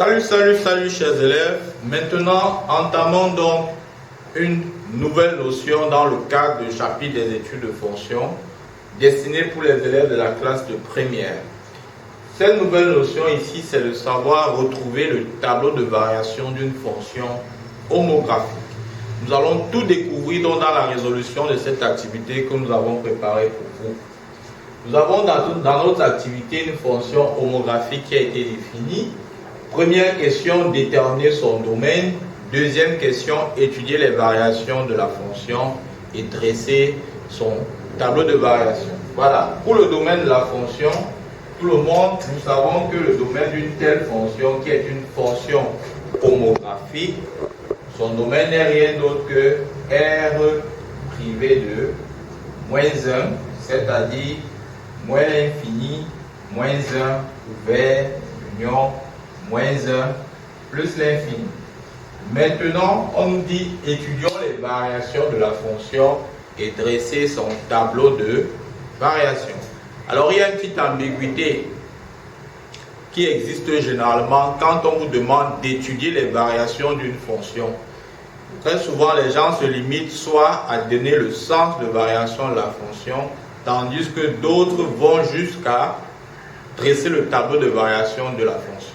Salut chers élèves. Maintenant, entamons donc une nouvelle notion dans le cadre du chapitre des études de fonction destiné pour les élèves de la classe de première. Cette nouvelle notion ici, c'est de savoir retrouver le tableau de variation d'une fonction homographique. Nous allons tout découvrir donc dans la résolution de cette activité que nous avons préparée pour vous. Nous avons dans notre activité une fonction homographique qui a été définie. Première question, déterminer son domaine. Deuxième question, étudier les variations de la fonction et dresser son tableau de variation. Voilà, pour le domaine de la fonction, tout le monde, nous savons que le domaine d'une telle fonction qui est une fonction homographique, son domaine n'est rien d'autre que R privé de moins 1, c'est-à-dire moins l'infini, moins 1 ouvert, union, moins 1 plus l'infini. Maintenant, on nous dit étudions les variations de la fonction et dresser son tableau de variation. Alors, il y a une petite ambiguïté qui existe généralement quand on vous demande d'étudier les variations d'une fonction. Très souvent, les gens se limitent soit à donner le sens de variation de la fonction, tandis que d'autres vont jusqu'à dresser le tableau de variation de la fonction.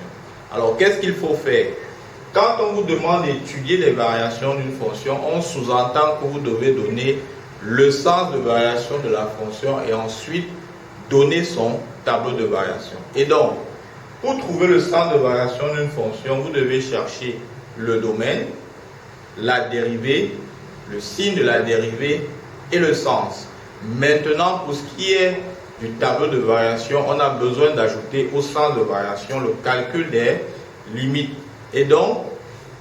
Alors, qu'est-ce qu'il faut faire? Quand on vous demande d'étudier les variations d'une fonction, on sous-entend que vous devez donner le sens de variation de la fonction et ensuite donner son tableau de variation. Et donc, pour trouver le sens de variation d'une fonction, vous devez chercher le domaine, la dérivée, le signe de la dérivée et le sens. Maintenant, pour ce qui est du tableau de variation, on a besoin d'ajouter au sens de variation le calcul des limites. Et donc,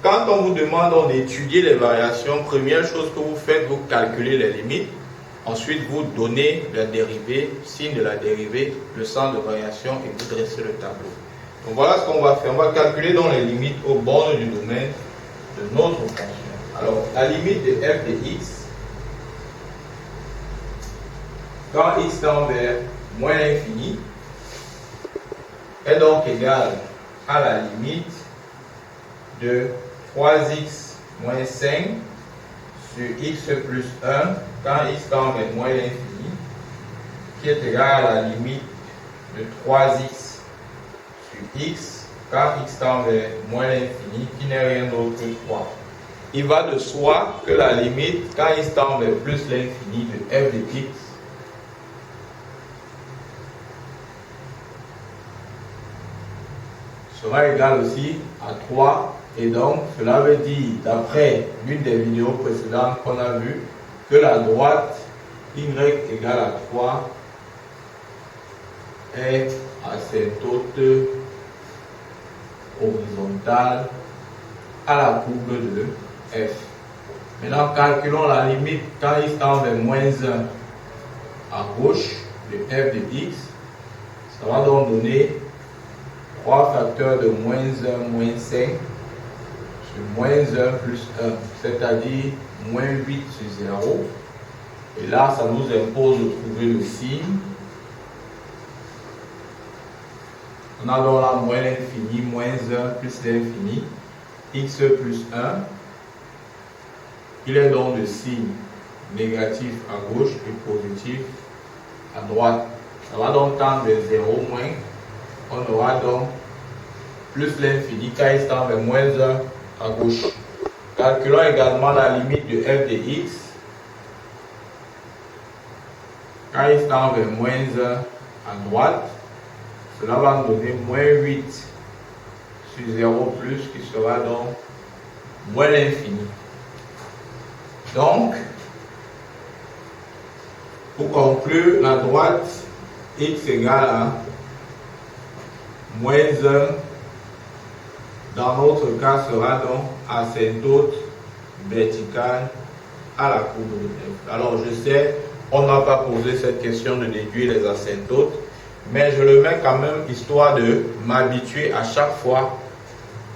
quand on vous demande d'étudier les variations, première chose que vous faites, vous calculez les limites. Ensuite, vous donnez la dérivée, signe de la dérivée, le sens de variation et vous dressez le tableau. Donc voilà ce qu'on va faire. On va calculer donc les limites aux bornes du domaine de notre fonction. Alors, la limite de f de x, quand x tend vers moins l'infini, est donc égale à la limite de 3x moins 5 sur x plus 1 quand x tend vers moins l'infini, qui est égal à la limite de 3x sur x quand x tend vers moins l'infini, qui n'est rien d'autre que 3. Il va de soi que la limite, quand x tend vers plus l'infini de f de x, sera égal aussi à 3. Et donc, cela veut dire, d'après l'une des vidéos précédentes qu'on a vues, que la droite y égale à 3 est asymptote horizontale à la courbe de f. Maintenant, calculons la limite quand il tend vers moins 1 à gauche de f de x. Ça va donc donner 3 facteurs de moins 1 moins 5 sur moins 1 plus 1, c'est-à-dire moins 8 sur 0. Et là, ça nous impose de trouver le signe. On a donc là moins l'infini, moins 1 plus l'infini, x plus 1. Il est donc de signe négatif à gauche et positif à droite. Ça va donc tendre vers 0 moins. On aura donc plus l'infini quand il tend vers moins 1 à gauche. Calculons également la limite de f de x. Quand il tend vers moins 1 à droite, cela va nous donner moins 8 sur 0 plus, qui sera donc moins l'infini. Donc, pour conclure, la droite x égale à moins 1 dans notre cas sera donc asymptote verticale à la courbe de f. Alors je sais, on n'a pas posé cette question de déduire les asymptotes, mais je le mets quand même histoire de m'habituer à chaque fois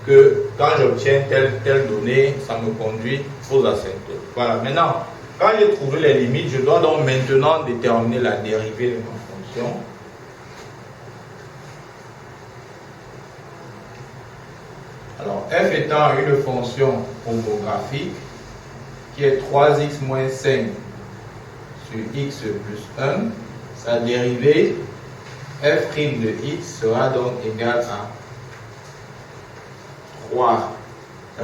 que quand j'obtiens telle donnée, ça me conduit aux asymptotes. Voilà, maintenant, quand j'ai trouvé les limites, je dois donc maintenant déterminer la dérivée de ma fonction. f étant une fonction homographique qui est 3x moins 5 sur x plus 1, sa dérivée f' de x sera donc égale à 3, 1,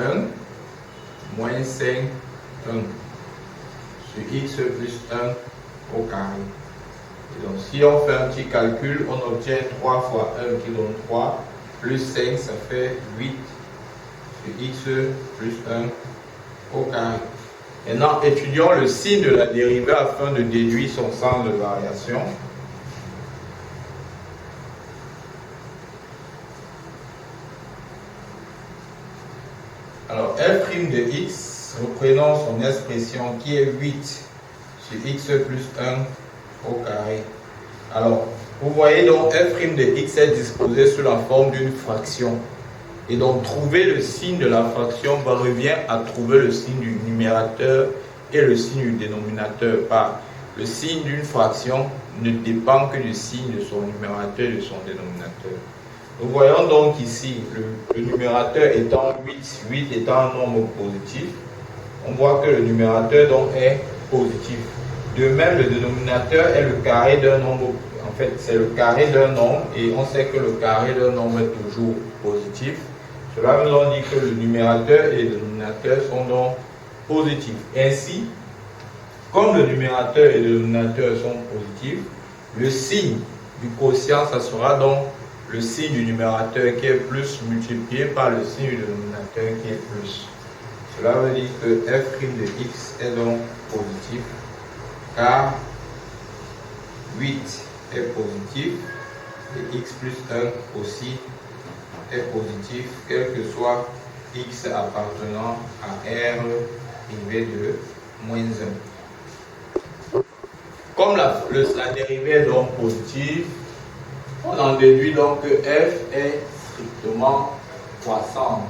moins 5, 1 sur x plus 1 au carré. Et donc si on fait un petit calcul, on obtient 3 fois 1 qui donne 3, plus 5, ça fait 8 sur x plus 1 au carré. Maintenant, étudions le signe de la dérivée afin de déduire son sens de variation. Alors, f' de x, reprenons son expression qui est 8 sur x plus 1 au carré. Alors, vous voyez donc f' de x est disposé sous la forme d'une fraction. Et donc, trouver le signe de la fraction revient à trouver le signe du numérateur et le signe du dénominateur. Par le signe d'une fraction ne dépend que du signe de son numérateur et de son dénominateur. Nous voyons donc ici le numérateur étant 8, 8 étant un nombre positif. On voit que le numérateur donc est positif. De même, le dénominateur est le carré d'un nombre. En fait, c'est le carré d'un nombre et on sait que le carré d'un nombre est toujours positif. Cela nous dit que le numérateur et le dénominateur sont donc positifs. Ainsi, comme le numérateur et le dénominateur sont positifs, le signe du quotient, ça sera donc le signe du numérateur qui est plus multiplié par le signe du dénominateur qui est plus. Cela veut dire que f' de x est donc positif, car 8 est positif et x plus 1 aussi est positif, quel que soit x appartenant à R privé de moins 1. Comme la dérivée est donc positive, on en déduit donc que f est strictement croissante.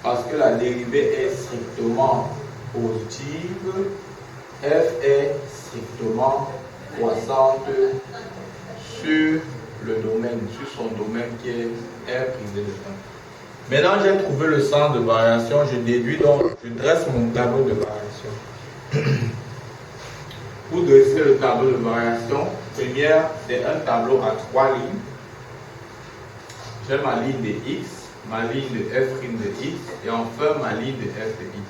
Parce que la dérivée est strictement positive, f est strictement croissante sur le domaine, sur son domaine qui est R privé de 1. Maintenant, j'ai trouvé le sens de variation, je déduis donc, je dresse mon tableau de variation. Pour dresser le tableau de variation, première, c'est un tableau à 3 lignes. J'ai ma ligne de x, ma ligne de f' de x et enfin ma ligne de f de x.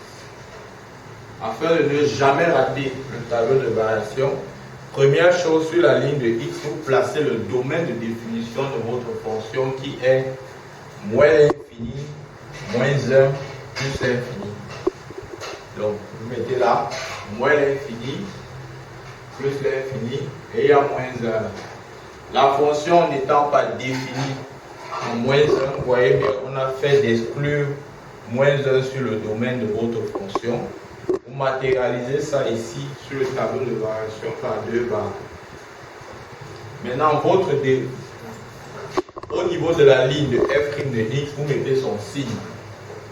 Afin de ne jamais rater le tableau de variation, première chose, sur la ligne de x, vous placez le domaine de définition de votre fonction qui est moins l'infini, moins 1, plus l'infini. Donc, vous mettez là, moins l'infini, plus l'infini, et il y a moins 1. La fonction n'étant pas définie en moins 1, vous voyez bien, on a fait d'exclure moins 1 sur le domaine de votre fonction. Vous matérialisez ça ici sur le tableau de variation par 2 barres. Maintenant, au niveau de la ligne de f' de x, vous mettez son signe.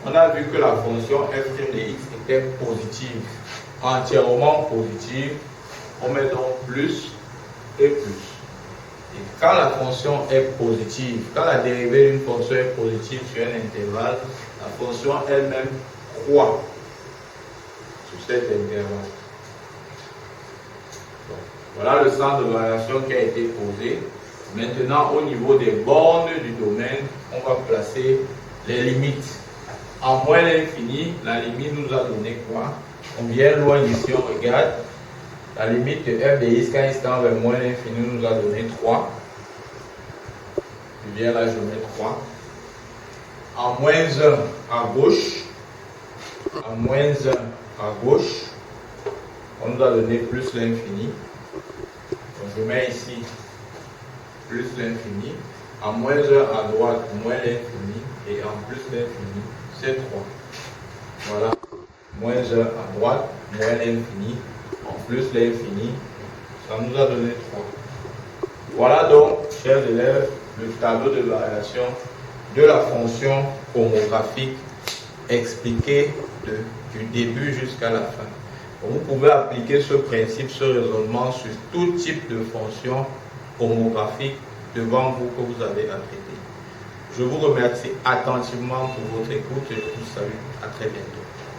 On a vu que la fonction f' de x était positive, entièrement positive. On met donc plus et plus. Et quand la fonction est positive, quand la dérivée d'une fonction est positive sur un intervalle, la fonction elle-même croît sur cet intervalle. Donc, voilà le sens de variation qui a été posé. Maintenant, au niveau des bornes du domaine, on va placer les limites. En moins l'infini, la limite nous a donné quoi? On vient loin ici, on regarde. La limite de f de x quand il tend vers moins l'infini nous a donné 3. Je viens là, je mets 3. En moins 1 à gauche, en moins 1 à gauche, on nous a donné plus l'infini. Donc je mets ici plus l'infini. En moins 1 à droite, moins l'infini. Et en plus l'infini, c'est 3. Voilà. Moins 1 à droite, moins l'infini. En plus l'infini, ça nous a donné 3. Voilà donc, chers élèves, le tableau de variation de la fonction homographique expliqué du début jusqu'à la fin. Vous pouvez appliquer ce principe, ce raisonnement sur tout type de fonction homographique devant vous que vous avez à traiter. Je vous remercie attentivement pour votre écoute et je vous salue. À très bientôt.